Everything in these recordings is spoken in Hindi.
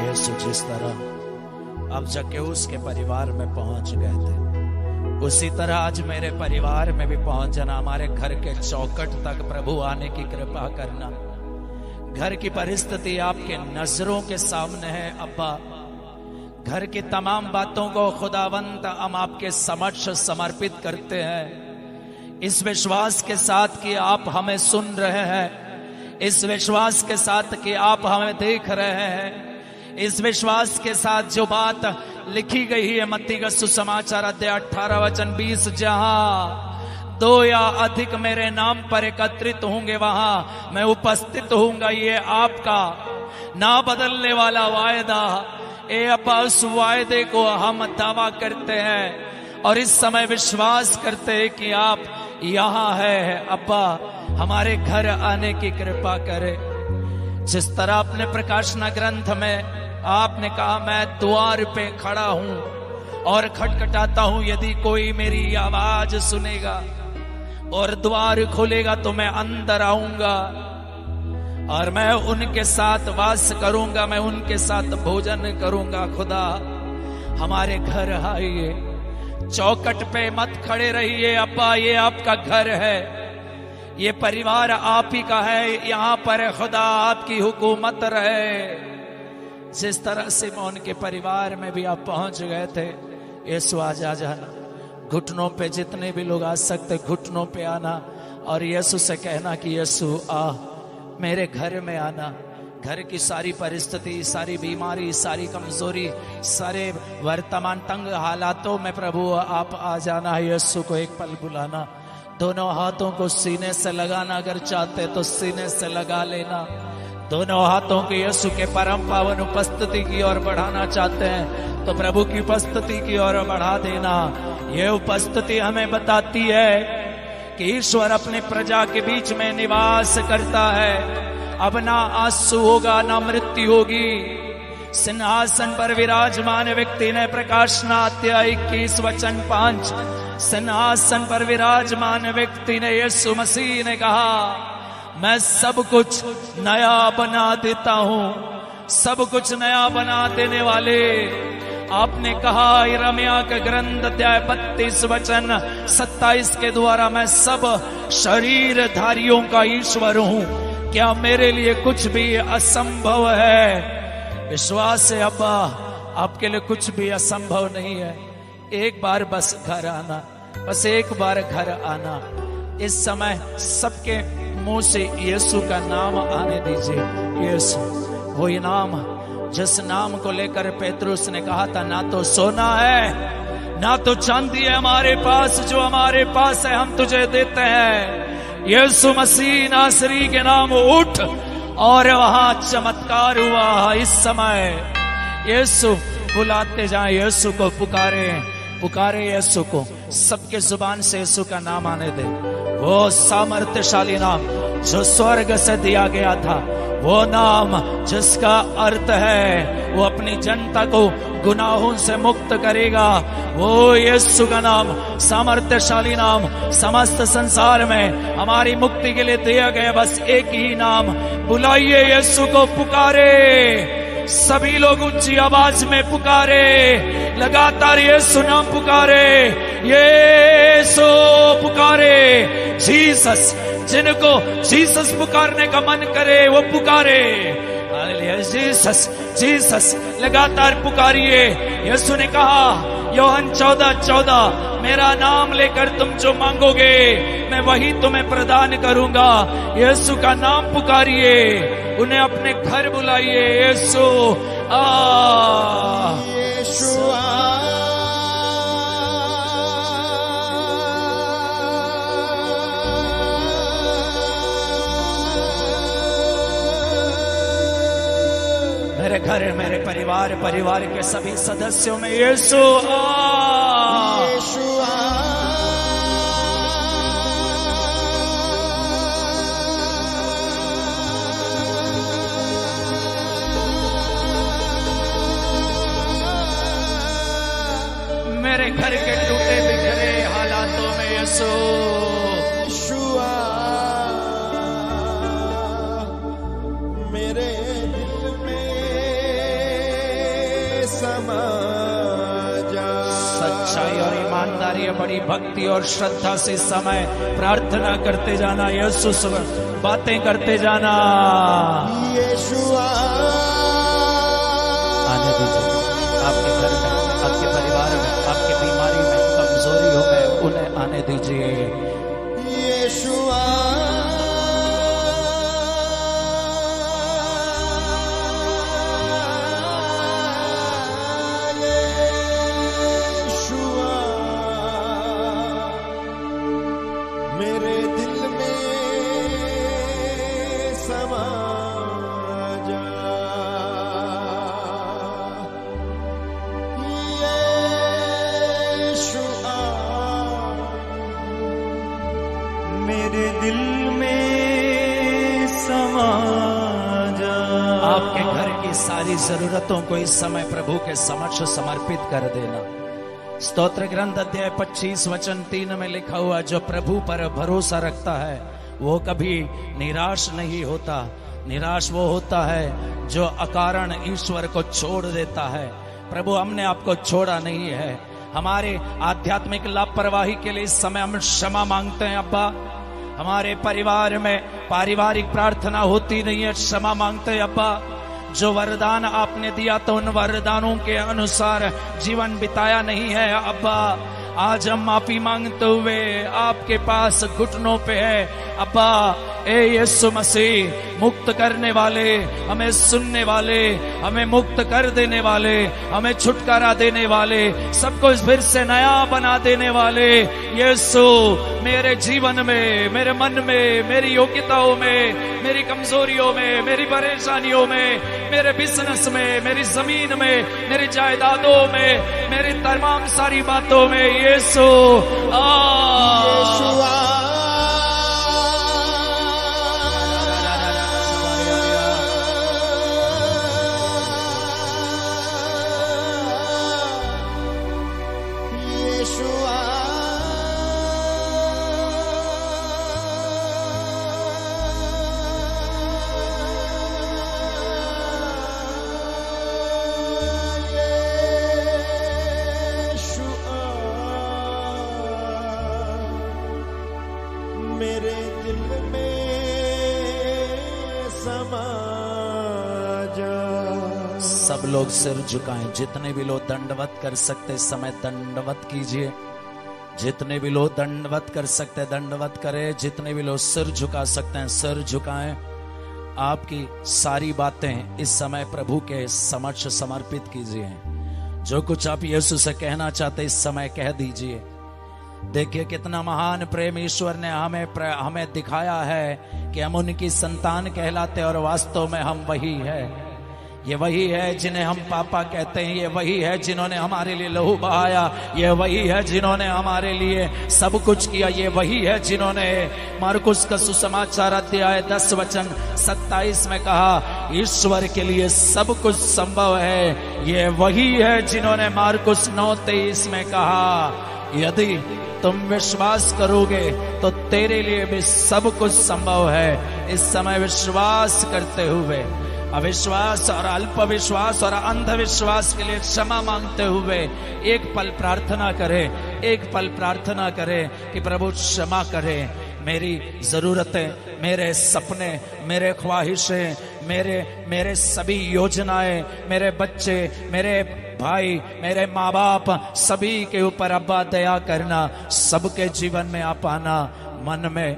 यीशु जिस तरह अब जक्कैऊस के परिवार में पहुंच गए थे, उसी तरह आज मेरे परिवार में भी पहुंच जाना। हमारे घर के चौखट तक प्रभु आने की कृपा करना। घर की परिस्थिति आपके नजरों के सामने है अब्बा। घर की तमाम बातों को खुदावंत हम आपके समक्ष समर्पित करते हैं, इस विश्वास के साथ कि आप हमें सुन रहे हैं, इस विश्वास के साथ कि आप हमें देख रहे हैं, इस विश्वास के साथ जो बात लिखी गई है मत्ती का सुसमाचार अध्याय 18 वचन 20, जहां 2 या अधिक मेरे नाम पर एकत्रित होंगे वहां मैं उपस्थित होऊंगा। ये आपका ना बदलने वाला वायदा। ए अब्बा, उस वायदे को हम दावा करते हैं और इस समय विश्वास करते हैं कि आप यहाँ है। अब्बा, हमारे घर आने की कृपा करे। जिस तरह अपने प्रकाशना ग्रंथ में आपने कहा, मैं द्वार पे खड़ा हूं और खटखटाता हूं, यदि कोई मेरी आवाज सुनेगा और द्वार खोलेगा तो मैं अंदर आऊंगा और मैं उनके साथ वास करूंगा, मैं उनके साथ भोजन करूंगा। खुदा, हमारे घर आइए, चौखट पे मत खड़े रहिए अब्बा। ये आपका घर है, ये परिवार आप ही का है, यहाँ पर खुदा आपकी हुकूमत रहे। जिस तरह से उनके परिवार में भी आप पहुंच गए थे, यीशु आज आ जाना। घुटनों पे जितने भी लोग आ सकते घुटनों पे आना और यीशु से कहना कि यीशु आ, मेरे घर में आना। घर की सारी परिस्थिति, सारी बीमारी, सारी कमजोरी, सारे वर्तमान तंग हालातों में प्रभु आप आ जाना। यीशु को एक पल बुलाना, दोनों हाथों को सीने से लगाना, अगर चाहते तो सीने से लगा लेना। दोनों हाथों को यीशु के परम पावन उपस्थिति की ओर बढ़ाना चाहते हैं तो प्रभु की उपस्थिति की ओर बढ़ा देना। यह उपस्थिति हमें बताती है कि ईश्वर अपने प्रजा के बीच में निवास करता है। अब ना आंसू होगा, ना मृत्यु होगी। सिंहासन पर विराजमान व्यक्ति ने, प्रकाशना अध्याय 21 वचन 5, सिंहासन पर विराजमान व्यक्ति ने, यीशु मसीह ने कहा, मैं सब कुछ नया बना देता हूं। सब कुछ नया बना देने वाले आपने कहा यिर्मयाह का ग्रंथ अध्याय 32 वचन 27 के द्वारा, मैं सब शरीरधारियों का ईश्वर हूं, क्या मेरे लिए कुछ भी असंभव है? विश्वास है अब्बा, आपके लिए कुछ भी असंभव नहीं है। एक बार बस घर आना, बस एक बार घर आना। इस समय सबके मुंह से यीशु का नाम आने दीजिए। यीशु, वही नाम जिस नाम को लेकर पेतरुस ने कहा था, ना तो सोना है ना तो चांदी है हमारे पास, जो हमारे पास है हम तुझे देते हैं। यीशु मसीह नासरी के नाम उठ, और वहां चमत्कार हुआ। इस समय यीशु बुलाते जाए, यीशु को पुकारे, पुकारे यीशु को। सबके जुबान से यीशु का नाम आने दे। वो सामर्थ्यशाली नाम जो स्वर्ग से दिया गया था, वो नाम जिसका अर्थ है वो अपनी जनता को गुनाहों से मुक्त करेगा। वो यीशु का नाम, सामर्थ्यशाली नाम, समस्त संसार में हमारी मुक्ति के लिए दिया गया बस एक ही नाम। बुलाइए यीशु को, पुकारे। सभी लोग ऊंची आवाज में पुकारे, लगातार यीशु नाम पुकारे, यीशु पुकारे। जीसस, जिनको जीसस पुकारने का मन करे वो पुकारे। जीसस, जीसस, लगातार पुकारिए। यीशु ने कहा यूहन्ना 14:14, मेरा नाम लेकर तुम जो मांगोगे मैं वही तुम्हें प्रदान करूंगा। यीशु का नाम पुकारिए, उन्हें अपने घर बुलाइए। यीशु आ, यीशु आ। मेरे घर, मेरे परिवार, परिवार के सभी सदस्यों में यीशु आ, यीशु आ। मेरे घर के टूटे बिखरे हालातों में यीशु, यीशु आ। मेरे दिल में समा जा। सच्चाई और ईमानदारी, बड़ी भक्ति और श्रद्धा से समय प्रार्थना करते जाना, यीशु से बातें करते जाना। यीशुआ आने दीजिए आपके घर में, आपके परिवार में, आपकी बीमारी में, कमजोरियों में, उन्हें आने दीजिए। यीशुआ मेरे दिल में समा जा। यीशुआ मेरे दिल में समा जा। आपके घर की सारी जरूरतों को इस समय प्रभु के समक्ष समर्पित कर देना। स्तोत्र ग्रंथ अध्याय 25 वचन 3 में लिखा हुआ, जो प्रभु पर भरोसा रखता है वो कभी निराश नहीं होता। निराश वो होता है जो अकारण ईश्वर को छोड़ देता है। प्रभु हमने आपको छोड़ा नहीं है। हमारे आध्यात्मिक लापरवाही के लिए इस समय हम क्षमा मांगते हैं अब्बा। हमारे परिवार में पारिवारिक प्रार्थना होती नहीं है, क्षमा मांगते हैं अब्बा। जो वरदान आपने दिया तो उन वरदानों के अनुसार जीवन बिताया नहीं है अब्बा। आज हम माफी मांगते हुए आपके पास घुटनों पे है अब्बा। ए यीशु मसीह, मुक्त करने वाले, हमें सुनने वाले, हमें मुक्त कर देने वाले, हमें छुटकारा देने वाले, सबको फिर से नया बना देने वाले यीशु, मेरे जीवन में, मेरे मन में, मेरी योग्यताओं में, मेरी कमजोरियों में, मेरी परेशानियों में, मेरे बिजनेस में, मेरी जमीन में, मेरी जायदादों में, मेरी तमाम सारी बातों में यीशु मेरे दिल में समा जा। सब लोग सिर झुकाएं, जितने भी लोग दंडवत कर सकते इस समय दंडवत कीजिए। जितने भी लोग दंडवत कर सकते दंडवत करें। जितने भी लोग सिर झुका सकते हैं सिर झुकाएं। आपकी सारी बातें इस समय प्रभु के समक्ष समर्पित कीजिए। जो कुछ आप यीशु से कहना चाहते इस समय कह दीजिए। देखिए कितना महान प्रेम ईश्वर ने हमें दिखाया है कि हम उनकी संतान कहलाते और वास्तव में हम वही है। ये वही है जिन्हें हम पापा कहते हैं। ये वही है जिन्होंने हमारे लिए लहू बहाया। ये वही है जिन्होंने हमारे लिए सब कुछ किया। ये वही है जिन्होंने मार्कुस का सुसमाचार अध्याय 10 वचन 27 में कहा, ईश्वर के लिए सब कुछ संभव है। ये वही है जिन्होंने मार्कुस 9:23 में कहा, यदि तुम विश्वास करोगे तो तेरे लिए भी सब कुछ संभव है। इस समय विश्वास करते हुए अविश्वास और अल्प विश्वास और अंधविश्वास के लिए क्षमा मांगते हुए एक पल प्रार्थना करें। एक पल प्रार्थना करें कि प्रभु क्षमा करें। मेरी जरूरतें, मेरे सपने, मेरे ख्वाहिशें, मेरे सभी योजनाएं, मेरे बच्चे, मेरे भाई, मेरे माँ बाप, सभी के ऊपर अब्बा दया करना। सबके जीवन में आप आना। मन में,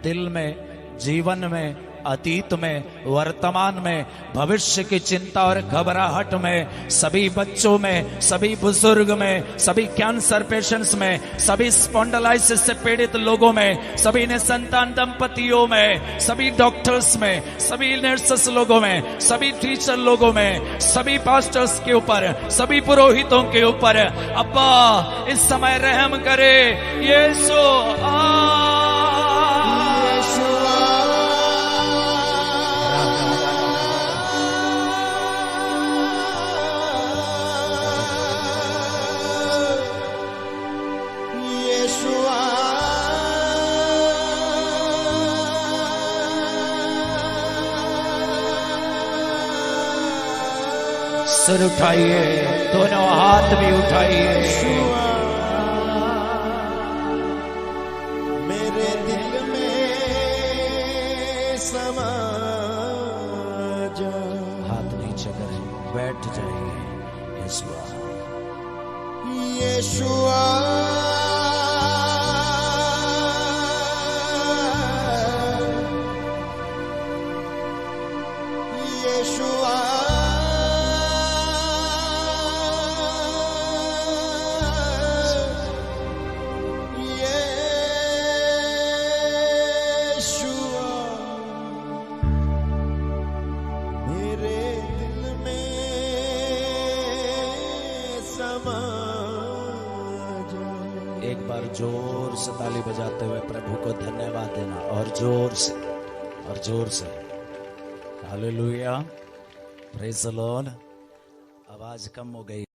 दिल में, जीवन में, अतीत में, वर्तमान में, भविष्य की चिंता और घबराहट में, सभी बच्चों में, सभी बुजुर्ग में, सभी कैंसर पेशेंट्स में, सभी स्पॉन्डिलाइटिस से पीड़ित लोगों में, सभी निसंतान दंपतियों में, सभी डॉक्टर्स में, सभी नर्सेस लोगों में, सभी टीचर लोगों में, सभी पास्टर्स के ऊपर, सभी पुरोहितों के ऊपर अब्बा इस समय रहम करे। यीशु सिर उठाइए, दोनों हाथ भी उठाइए। मेरे दिल में समा जा। हाथ नीचे करें, बैठ जाइए। यीशुआ, यीशुआ, यीशुआ, यीशुआ, मेरे दिल में समा जा। एक बार जोर से ताली बजाते हुए प्रभु को धन्यवाद देना, और जोर से, और जोर से। Hallelujah, praise the Lord. आवाज कम हो गई।